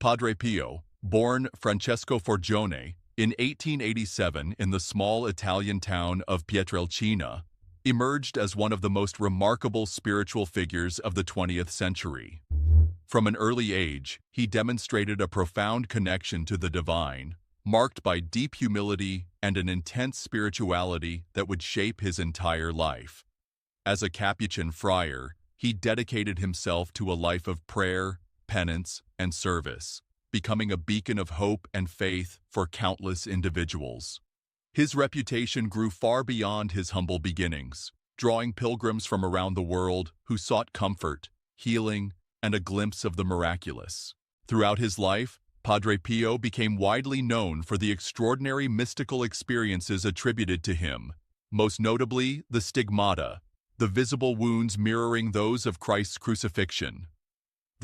Padre Pio, born Francesco Forgione in 1887 in the small Italian town of Pietrelcina, emerged as one of the most remarkable spiritual figures of the 20th century. From an early age, he demonstrated a profound connection to the divine, marked by deep humility and an intense spirituality that would shape his entire life. As a Capuchin friar, he dedicated himself to a life of prayer, penance, and service, becoming a beacon of hope and faith for countless individuals. His reputation grew far beyond his humble beginnings, drawing pilgrims from around the world who sought comfort, healing, and a glimpse of the miraculous. Throughout his life, Padre Pio became widely known for the extraordinary mystical experiences attributed to him, most notably the stigmata, the visible wounds mirroring those of Christ's crucifixion.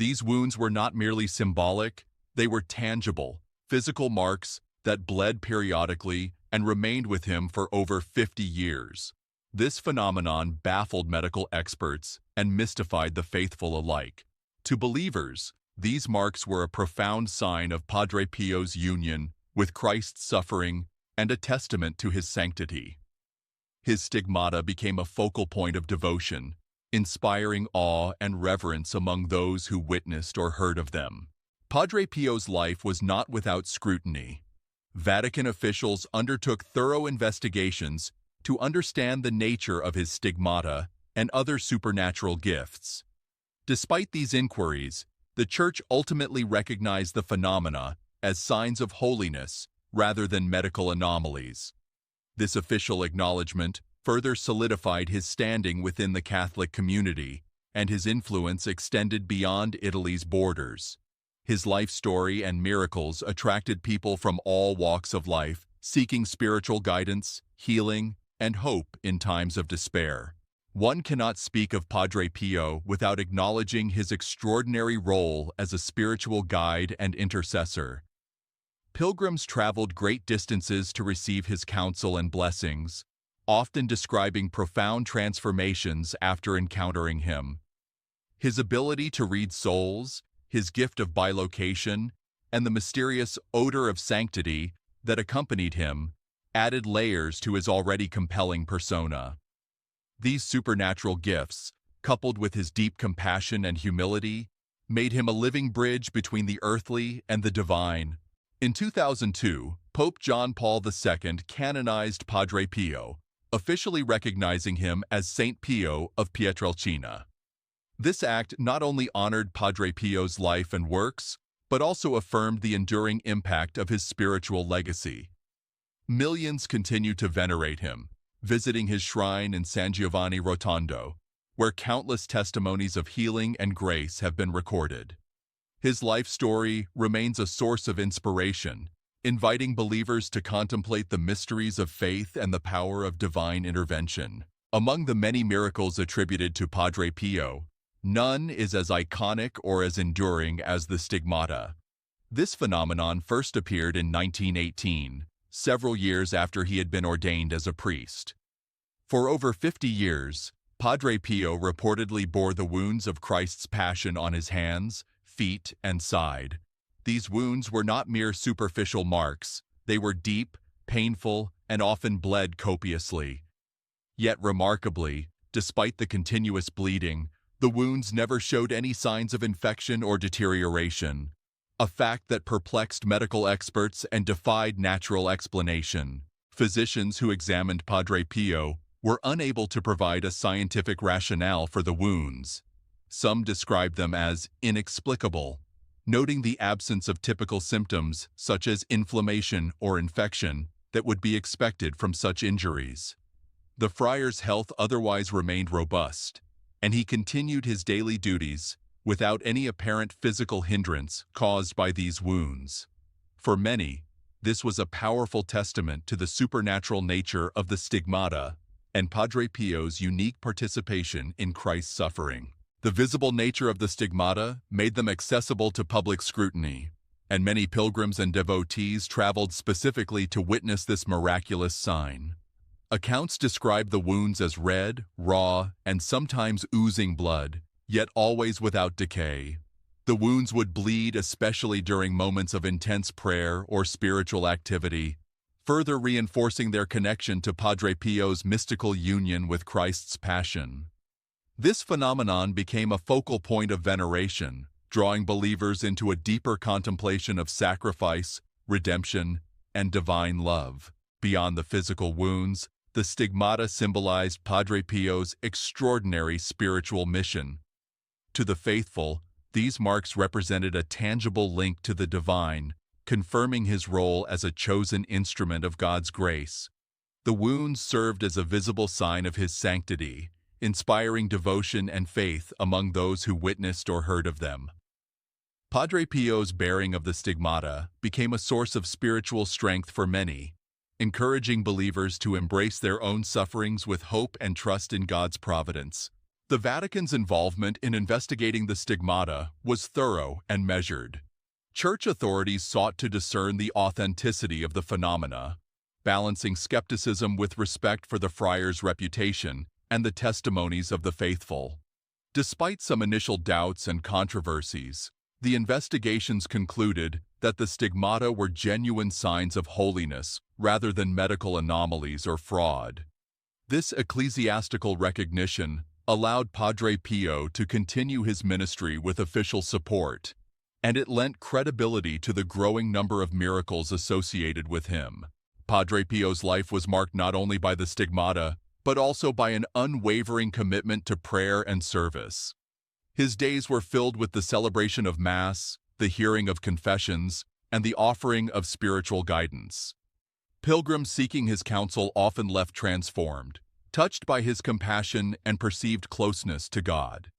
These wounds were not merely symbolic, they were tangible, physical marks that bled periodically and remained with him for over 50 years. This phenomenon baffled medical experts and mystified the faithful alike. To believers, these marks were a profound sign of Padre Pio's union with Christ's suffering and a testament to his sanctity. His stigmata became a focal point of devotion, inspiring awe and reverence among those who witnessed or heard of them. Padre Pio's life was not without scrutiny. Vatican officials undertook thorough investigations to understand the nature of his stigmata and other supernatural gifts. Despite these inquiries, the Church ultimately recognized the phenomena as signs of holiness rather than medical anomalies. This official acknowledgement further solidified his standing within the Catholic community, and his influence extended beyond Italy's borders. His life story and miracles attracted people from all walks of life, seeking spiritual guidance, healing, and hope in times of despair. One cannot speak of Padre Pio without acknowledging his extraordinary role as a spiritual guide and intercessor. Pilgrims traveled great distances to receive his counsel and blessings, often describing profound transformations after encountering him. His ability to read souls, his gift of bilocation, and the mysterious odor of sanctity that accompanied him added layers to his already compelling persona. These supernatural gifts, coupled with his deep compassion and humility, made him a living bridge between the earthly and the divine. In 2002, Pope John Paul II canonized Padre Pio, officially recognizing him as Saint Pio of Pietrelcina. This act not only honored Padre Pio's life and works, but also affirmed the enduring impact of his spiritual legacy. Millions continue to venerate him, visiting his shrine in San Giovanni Rotondo, where countless testimonies of healing and grace have been recorded. His life story remains a source of inspiration, inviting believers to contemplate the mysteries of faith and the power of divine intervention. Among the many miracles attributed to Padre Pio, none is as iconic or as enduring as the stigmata. This phenomenon first appeared in 1918, several years after he had been ordained as a priest. For over 50 years, Padre Pio reportedly bore the wounds of Christ's passion on his hands, feet, and side. These wounds were not mere superficial marks, they were deep, painful, and often bled copiously. Yet remarkably, despite the continuous bleeding, the wounds never showed any signs of infection or deterioration, a fact that perplexed medical experts and defied natural explanation. Physicians who examined Padre Pio were unable to provide a scientific rationale for the wounds. Some described them as inexplicable, noting the absence of typical symptoms such as inflammation or infection that would be expected from such injuries. The friar's health otherwise remained robust, and he continued his daily duties without any apparent physical hindrance caused by these wounds. For many, this was a powerful testament to the supernatural nature of the stigmata and Padre Pio's unique participation in Christ's suffering. The visible nature of the stigmata made them accessible to public scrutiny, and many pilgrims and devotees traveled specifically to witness this miraculous sign. Accounts describe the wounds as red, raw, and sometimes oozing blood, yet always without decay. The wounds would bleed, especially during moments of intense prayer or spiritual activity, further reinforcing their connection to Padre Pio's mystical union with Christ's Passion. This phenomenon became a focal point of veneration, drawing believers into a deeper contemplation of sacrifice, redemption, and divine love. Beyond the physical wounds, the stigmata symbolized Padre Pio's extraordinary spiritual mission. To the faithful, these marks represented a tangible link to the divine, confirming his role as a chosen instrument of God's grace. The wounds served as a visible sign of his sanctity, inspiring devotion and faith among those who witnessed or heard of them. Padre Pio's bearing of the stigmata became a source of spiritual strength for many, encouraging believers to embrace their own sufferings with hope and trust in God's providence. The Vatican's involvement in investigating the stigmata was thorough and measured. Church authorities sought to discern the authenticity of the phenomena, balancing skepticism with respect for the friar's reputation and the testimonies of the faithful. Despite some initial doubts and controversies, the investigations concluded that the stigmata were genuine signs of holiness rather than medical anomalies or fraud. This ecclesiastical recognition allowed Padre Pio to continue his ministry with official support, and it lent credibility to the growing number of miracles associated with him. Padre Pio's life was marked not only by the stigmata, but also by an unwavering commitment to prayer and service. His days were filled with the celebration of Mass, the hearing of confessions, and the offering of spiritual guidance. Pilgrims seeking his counsel often left transformed, touched by his compassion and perceived closeness to God.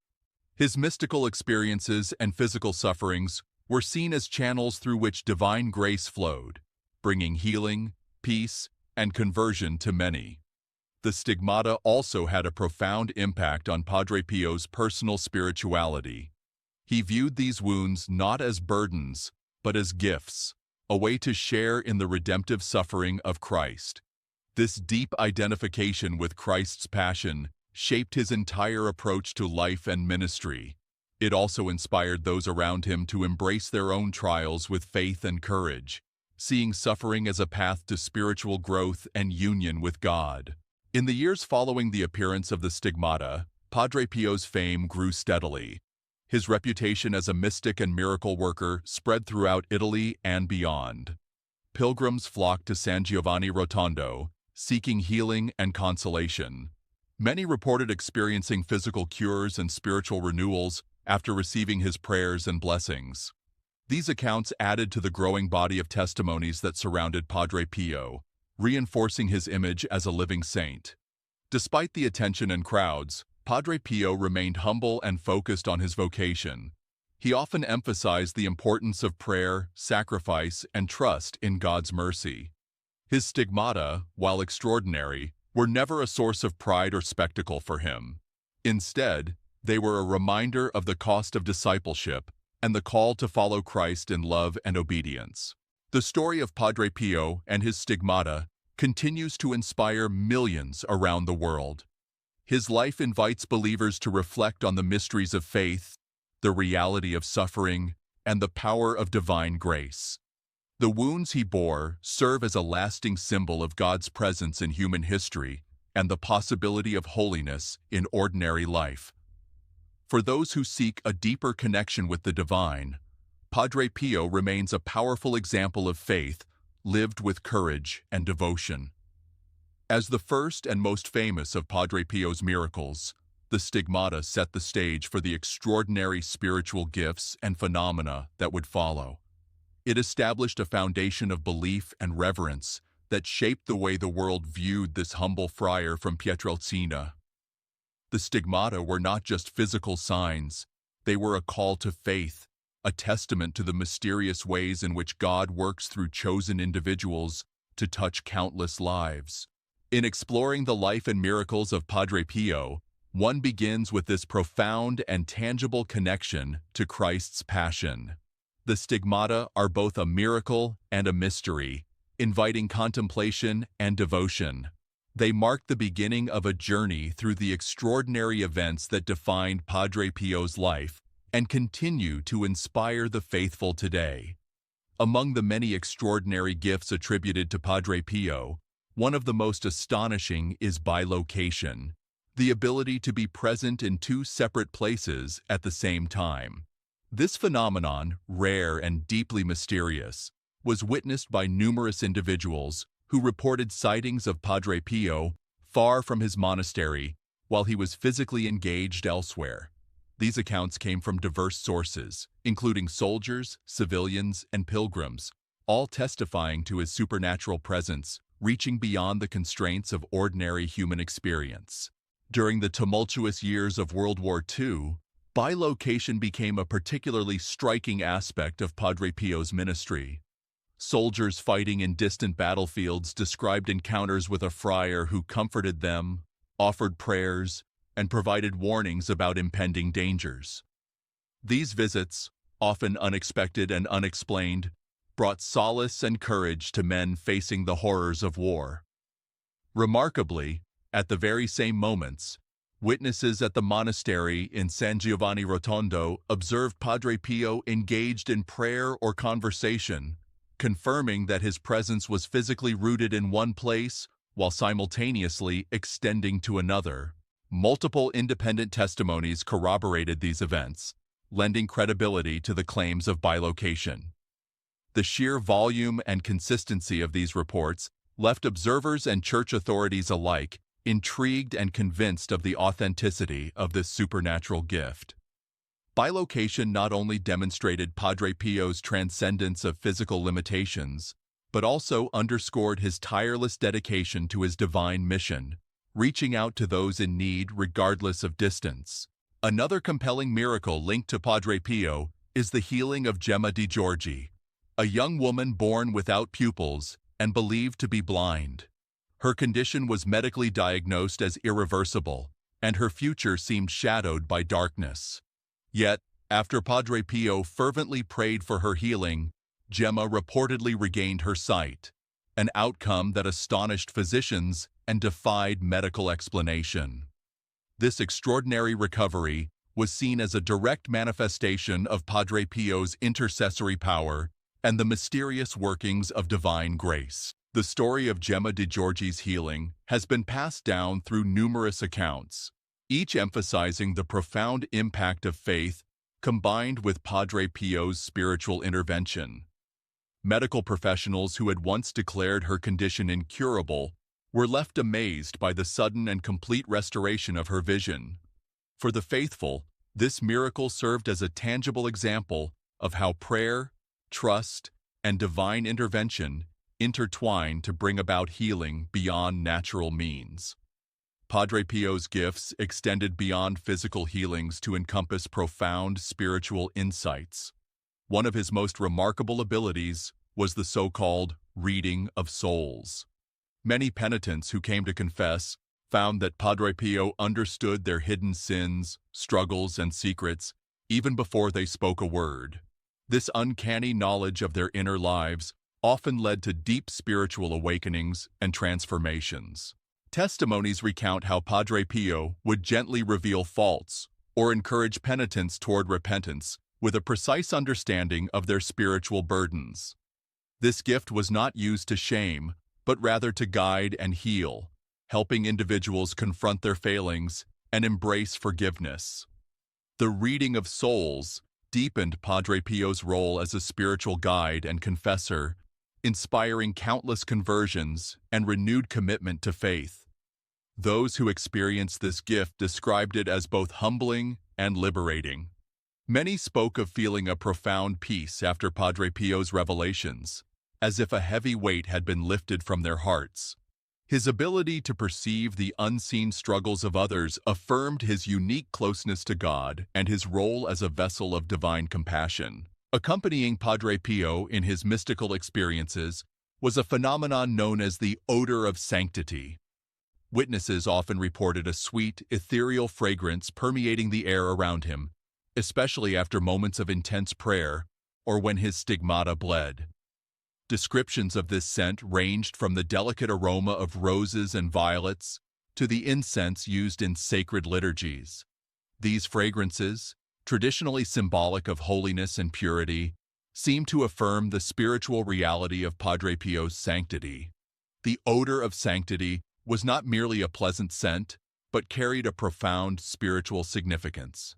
His mystical experiences and physical sufferings were seen as channels through which divine grace flowed, bringing healing, peace, and conversion to many. The stigmata also had a profound impact on Padre Pio's personal spirituality. He viewed these wounds not as burdens, but as gifts, a way to share in the redemptive suffering of Christ. This deep identification with Christ's passion shaped his entire approach to life and ministry. It also inspired those around him to embrace their own trials with faith and courage, seeing suffering as a path to spiritual growth and union with God. In the years following the appearance of the stigmata, Padre Pio's fame grew steadily. His reputation as a mystic and miracle worker spread throughout Italy and beyond. Pilgrims flocked to San Giovanni Rotondo, seeking healing and consolation. Many reported experiencing physical cures and spiritual renewals after receiving his prayers and blessings. These accounts added to the growing body of testimonies that surrounded Padre Pio, reinforcing his image as a living saint. Despite the attention and crowds, Padre Pio remained humble and focused on his vocation. He often emphasized the importance of prayer, sacrifice, and trust in God's mercy. His stigmata, while extraordinary, were never a source of pride or spectacle for him. Instead, they were a reminder of the cost of discipleship and the call to follow Christ in love and obedience. The story of Padre Pio and his stigmata continues to inspire millions around the world. His life invites believers to reflect on the mysteries of faith, the reality of suffering, and the power of divine grace. The wounds he bore serve as a lasting symbol of God's presence in human history and the possibility of holiness in ordinary life. For those who seek a deeper connection with the divine, Padre Pio remains a powerful example of faith lived with courage and devotion. As the first and most famous of Padre Pio's miracles, the stigmata set the stage for the extraordinary spiritual gifts and phenomena that would follow. It established a foundation of belief and reverence that shaped the way the world viewed this humble friar from Pietrelcina. The stigmata were not just physical signs, they were a call to faith, a testament to the mysterious ways in which God works through chosen individuals to touch countless lives. In exploring the life and miracles of Padre Pio, one begins with this profound and tangible connection to Christ's passion. The stigmata are both a miracle and a mystery, inviting contemplation and devotion. They mark the beginning of a journey through the extraordinary events that defined Padre Pio's life and continue to inspire the faithful today. Among the many extraordinary gifts attributed to Padre Pio, one of the most astonishing is bilocation, the ability to be present in two separate places at the same time. This phenomenon, rare and deeply mysterious, was witnessed by numerous individuals who reported sightings of Padre Pio far from his monastery while he was physically engaged elsewhere. These accounts came from diverse sources, including soldiers, civilians, and pilgrims, all testifying to his supernatural presence, reaching beyond the constraints of ordinary human experience. During the tumultuous years of World War II, bilocation became a particularly striking aspect of Padre Pio's ministry. Soldiers fighting in distant battlefields described encounters with a friar who comforted them, offered prayers, and provided warnings about impending dangers. These visits, often unexpected and unexplained, brought solace and courage to men facing the horrors of war. Remarkably, at the very same moments, witnesses at the monastery in San Giovanni Rotondo observed Padre Pio engaged in prayer or conversation, confirming that his presence was physically rooted in one place while simultaneously extending to another. Multiple independent testimonies corroborated these events, lending credibility to the claims of bilocation. The sheer volume and consistency of these reports left observers and church authorities alike intrigued and convinced of the authenticity of this supernatural gift. Bilocation not only demonstrated Padre Pio's transcendence of physical limitations, but also underscored his tireless dedication to his divine mission, reaching out to those in need regardless of distance. Another compelling miracle linked to Padre Pio is the healing of Gemma di Giorgi, a young woman born without pupils and believed to be blind. Her condition was medically diagnosed as irreversible, and her future seemed shadowed by darkness. Yet, after Padre Pio fervently prayed for her healing, Gemma reportedly regained her sight, an outcome that astonished physicians and defied medical explanation. This extraordinary recovery was seen as a direct manifestation of Padre Pio's intercessory power and the mysterious workings of divine grace. The story of Gemma di Giorgi's healing has been passed down through numerous accounts, each emphasizing the profound impact of faith combined with Padre Pio's spiritual intervention. Medical professionals who had once declared her condition incurable were left amazed by the sudden and complete restoration of her vision. For the faithful, this miracle served as a tangible example of how prayer, trust, and divine intervention intertwine to bring about healing beyond natural means. Padre Pio's gifts extended beyond physical healings to encompass profound spiritual insights. One of his most remarkable abilities was the so-called reading of souls. Many penitents who came to confess found that Padre Pio understood their hidden sins, struggles, and secrets even before they spoke a word. This uncanny knowledge of their inner lives often led to deep spiritual awakenings and transformations. Testimonies recount how Padre Pio would gently reveal faults or encourage penitents toward repentance with a precise understanding of their spiritual burdens. This gift was not used to shame, but rather to guide and heal, helping individuals confront their failings and embrace forgiveness. The reading of souls deepened Padre Pio's role as a spiritual guide and confessor, inspiring countless conversions and renewed commitment to faith. Those who experienced this gift described it as both humbling and liberating. Many spoke of feeling a profound peace after Padre Pio's revelations, as if a heavy weight had been lifted from their hearts. His ability to perceive the unseen struggles of others affirmed his unique closeness to God and his role as a vessel of divine compassion. Accompanying Padre Pio in his mystical experiences was a phenomenon known as the odor of sanctity. Witnesses often reported a sweet, ethereal fragrance permeating the air around him, especially after moments of intense prayer or when his stigmata bled. Descriptions of this scent ranged from the delicate aroma of roses and violets to the incense used in sacred liturgies. These fragrances, traditionally symbolic of holiness and purity, seem to affirm the spiritual reality of Padre Pio's sanctity. The odor of sanctity was not merely a pleasant scent, but carried a profound spiritual significance.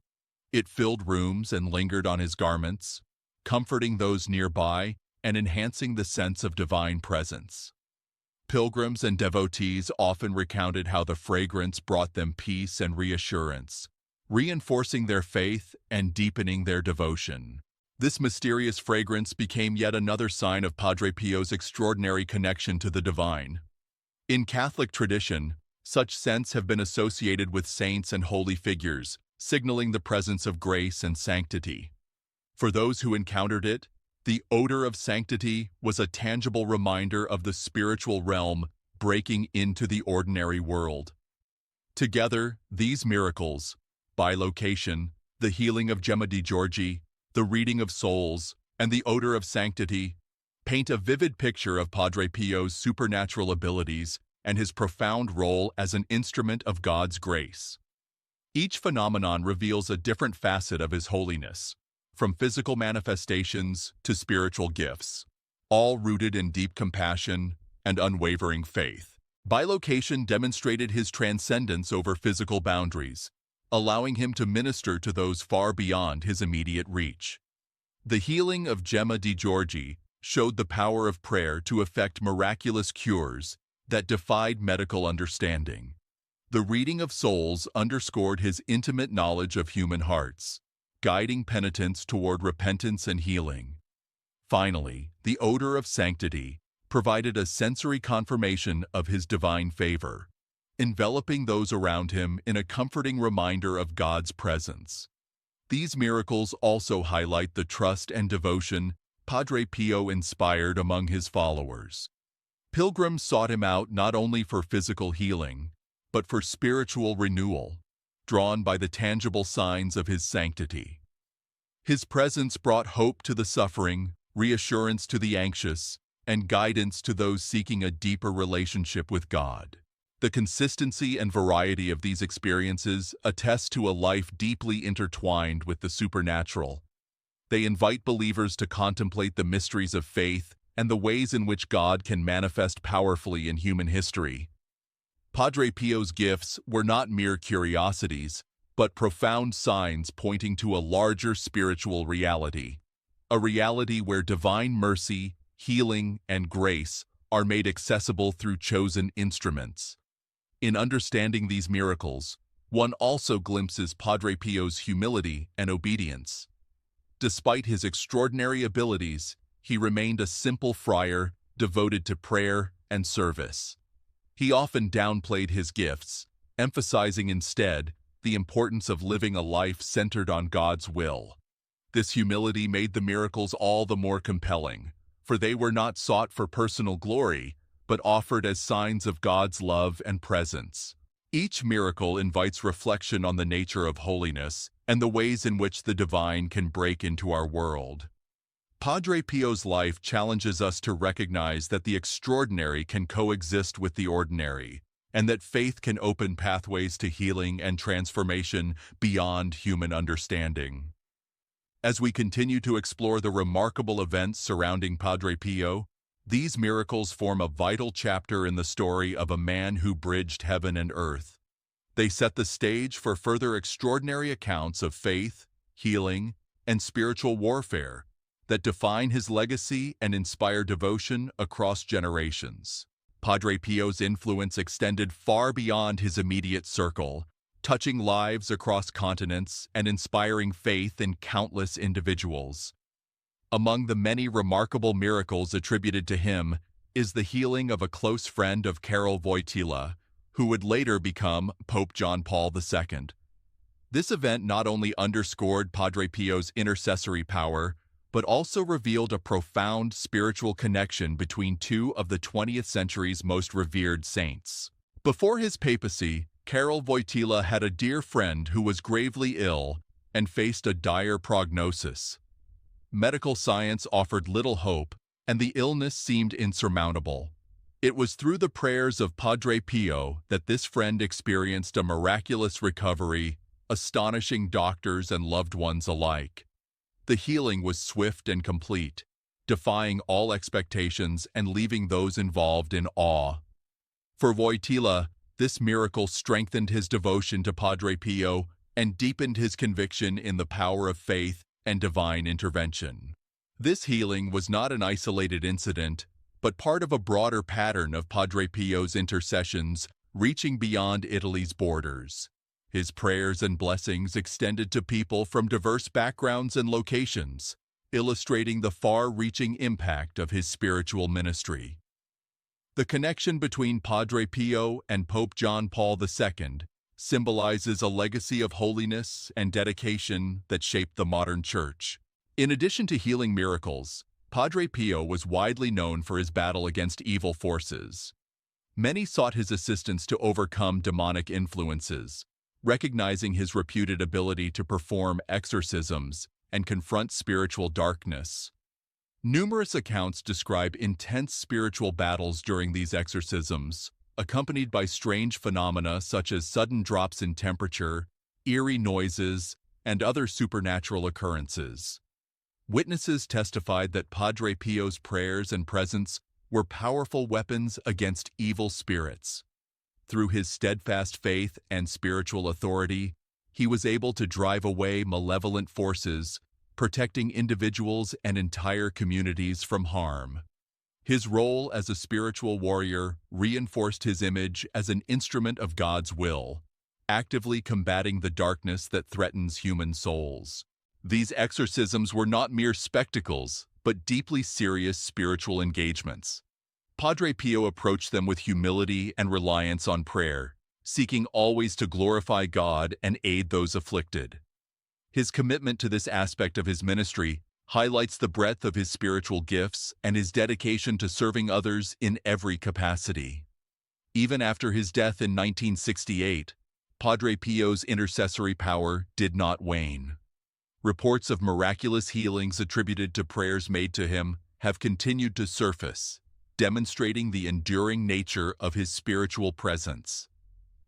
It filled rooms and lingered on his garments, comforting those nearby and enhancing the sense of divine presence. Pilgrims and devotees often recounted how the fragrance brought them peace and reassurance, reinforcing their faith and deepening their devotion. This mysterious fragrance became yet another sign of Padre Pio's extraordinary connection to the divine. In Catholic tradition, such scents have been associated with saints and holy figures, signaling the presence of grace and sanctity. For those who encountered it, the odor of sanctity was a tangible reminder of the spiritual realm breaking into the ordinary world. Together, these miracles, bilocation, the healing of Gemma di Giorgi, the reading of souls, and the odor of sanctity, paint a vivid picture of Padre Pio's supernatural abilities and his profound role as an instrument of God's grace. Each phenomenon reveals a different facet of his holiness, from physical manifestations to spiritual gifts, all rooted in deep compassion and unwavering faith. Bilocation demonstrated his transcendence over physical boundaries, allowing him to minister to those far beyond his immediate reach. The healing of Gemma di Giorgi showed the power of prayer to effect miraculous cures that defied medical understanding. The reading of souls underscored his intimate knowledge of human hearts, guiding penitents toward repentance and healing. Finally, the odor of sanctity provided a sensory confirmation of his divine favor, enveloping those around him in a comforting reminder of God's presence. These miracles also highlight the trust and devotion Padre Pio inspired among his followers. Pilgrims sought him out not only for physical healing, but for spiritual renewal, drawn by the tangible signs of his sanctity. His presence brought hope to the suffering, reassurance to the anxious, and guidance to those seeking a deeper relationship with God. The consistency and variety of these experiences attest to a life deeply intertwined with the supernatural. They invite believers to contemplate the mysteries of faith and the ways in which God can manifest powerfully in human history. Padre Pio's gifts were not mere curiosities, but profound signs pointing to a larger spiritual reality, a reality where divine mercy, healing, and grace are made accessible through chosen instruments. In understanding these miracles, one also glimpses Padre Pio's humility and obedience. Despite his extraordinary abilities, he remained a simple friar devoted to prayer and service. He often downplayed his gifts, emphasizing instead the importance of living a life centered on God's will. This humility made the miracles all the more compelling, for they were not sought for personal glory, but offered as signs of God's love and presence. Each miracle invites reflection on the nature of holiness and the ways in which the divine can break into our world. Padre Pio's life challenges us to recognize that the extraordinary can coexist with the ordinary, and that faith can open pathways to healing and transformation beyond human understanding. As we continue to explore the remarkable events surrounding Padre Pio, these miracles form a vital chapter in the story of a man who bridged heaven and earth. They set the stage for further extraordinary accounts of faith, healing, and spiritual warfare that define his legacy and inspire devotion across generations. Padre Pio's influence extended far beyond his immediate circle, touching lives across continents and inspiring faith in countless individuals. Among the many remarkable miracles attributed to him is the healing of a close friend of Karol Wojtyla, who would later become Pope John Paul II. This event not only underscored Padre Pio's intercessory power, but also revealed a profound spiritual connection between two of the 20th century's most revered saints. Before his papacy, Karol Wojtyla had a dear friend who was gravely ill and faced a dire prognosis. Medical science offered little hope, and the illness seemed insurmountable. It was through the prayers of Padre Pio that this friend experienced a miraculous recovery, astonishing doctors and loved ones alike. The healing was swift and complete, defying all expectations and leaving those involved in awe. For Wojtyla, this miracle strengthened his devotion to Padre Pio and deepened his conviction in the power of faith and divine intervention. This healing was not an isolated incident, but part of a broader pattern of Padre Pio's intercessions reaching beyond Italy's borders. His prayers and blessings extended to people from diverse backgrounds and locations, illustrating the far-reaching impact of his spiritual ministry. The connection between Padre Pio and Pope John Paul II symbolizes a legacy of holiness and dedication that shaped the modern Church. In addition to healing miracles, Padre Pio was widely known for his battle against evil forces. Many sought his assistance to overcome demonic influences, recognizing his reputed ability to perform exorcisms and confront spiritual darkness. Numerous accounts describe intense spiritual battles during these exorcisms, accompanied by strange phenomena such as sudden drops in temperature, eerie noises, and other supernatural occurrences. Witnesses testified that Padre Pio's prayers and presence were powerful weapons against evil spirits. Through his steadfast faith and spiritual authority, he was able to drive away malevolent forces, protecting individuals and entire communities from harm. His role as a spiritual warrior reinforced his image as an instrument of God's will, actively combating the darkness that threatens human souls. These exorcisms were not mere spectacles, but deeply serious spiritual engagements. Padre Pio approached them with humility and reliance on prayer, seeking always to glorify God and aid those afflicted. His commitment to this aspect of his ministry highlights the breadth of his spiritual gifts and his dedication to serving others in every capacity. Even after his death in 1968, Padre Pio's intercessory power did not wane. Reports of miraculous healings attributed to prayers made to him have continued to surface, demonstrating the enduring nature of his spiritual presence.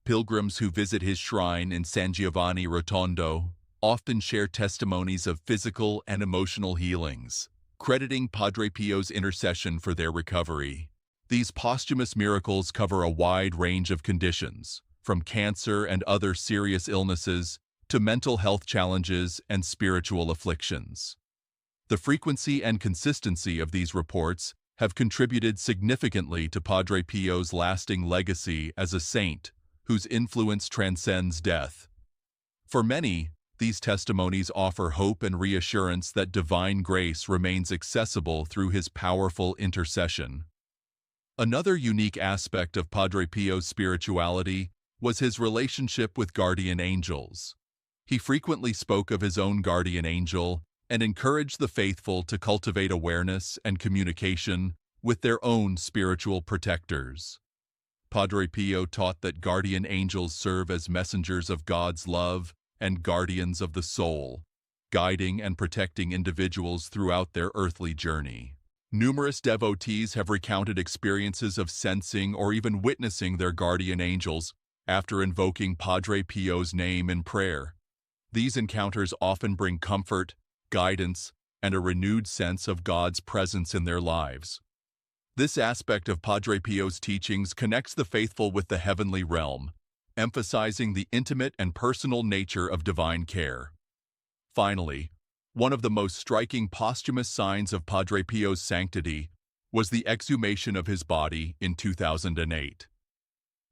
Pilgrims who visit his shrine in San Giovanni Rotondo often share testimonies of physical and emotional healings, crediting Padre Pio's intercession for their recovery. These posthumous miracles cover a wide range of conditions, from cancer and other serious illnesses to mental health challenges and spiritual afflictions. The frequency and consistency of these reports have contributed significantly to Padre Pio's lasting legacy as a saint whose influence transcends death. For many, these testimonies offer hope and reassurance that divine grace remains accessible through his powerful intercession. Another unique aspect of Padre Pio's spirituality was his relationship with guardian angels. He frequently spoke of his own guardian angel and encouraged the faithful to cultivate awareness and communication with their own spiritual protectors. Padre Pio taught that guardian angels serve as messengers of God's love and guardians of the soul, guiding and protecting individuals throughout their earthly journey. Numerous devotees have recounted experiences of sensing or even witnessing their guardian angels after invoking Padre Pio's name in prayer. These encounters often bring comfort, guidance, and a renewed sense of God's presence in their lives. This aspect of Padre Pio's teachings connects the faithful with the heavenly realm, emphasizing the intimate and personal nature of divine care. Finally, one of the most striking posthumous signs of Padre Pio's sanctity was the exhumation of his body in 2008.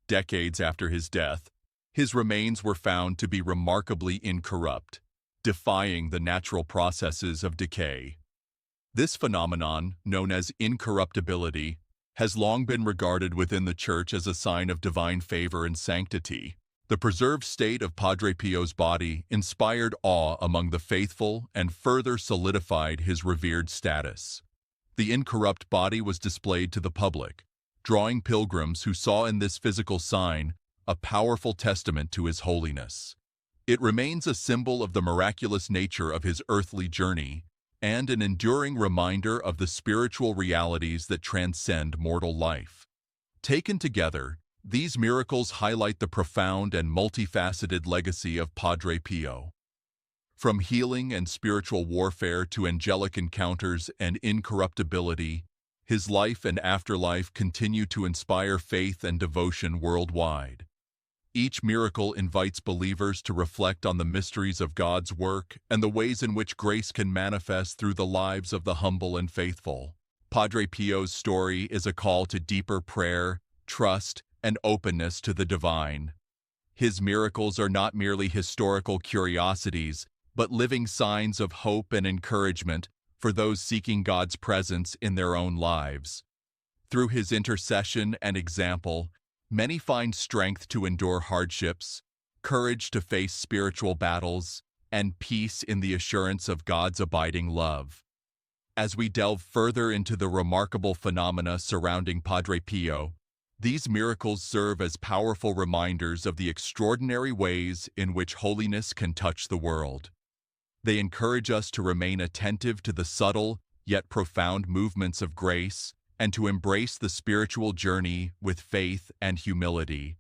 Decades after his death, his remains were found to be remarkably incorrupt, defying the natural processes of decay. This phenomenon, known as incorruptibility, has long been regarded within the Church as a sign of divine favor and sanctity. The preserved state of Padre Pio's body inspired awe among the faithful and further solidified his revered status. The incorrupt body was displayed to the public, drawing pilgrims who saw in this physical sign a powerful testament to his holiness. It remains a symbol of the miraculous nature of his earthly journey and an enduring reminder of the spiritual realities that transcend mortal life. Taken together, These miracles highlight the profound and multifaceted legacy of Padre Pio. From healing and spiritual warfare to angelic encounters and incorruptibility, his life and afterlife continue to inspire faith and devotion worldwide. Each miracle invites believers to reflect on the mysteries of God's work and the ways in which grace can manifest through the lives of the humble and faithful. Padre Pio's story is a call to deeper prayer, trust, and openness to the divine. His miracles are not merely historical curiosities, but living signs of hope and encouragement for those seeking God's presence in their own lives. Through his intercession and example, many find strength to endure hardships, courage to face spiritual battles, and peace in the assurance of God's abiding love. As we delve further into the remarkable phenomena surrounding Padre Pio, these miracles serve as powerful reminders of the extraordinary ways in which holiness can touch the world. They encourage us to remain attentive to the subtle yet profound movements of grace and to embrace the spiritual journey with faith and humility.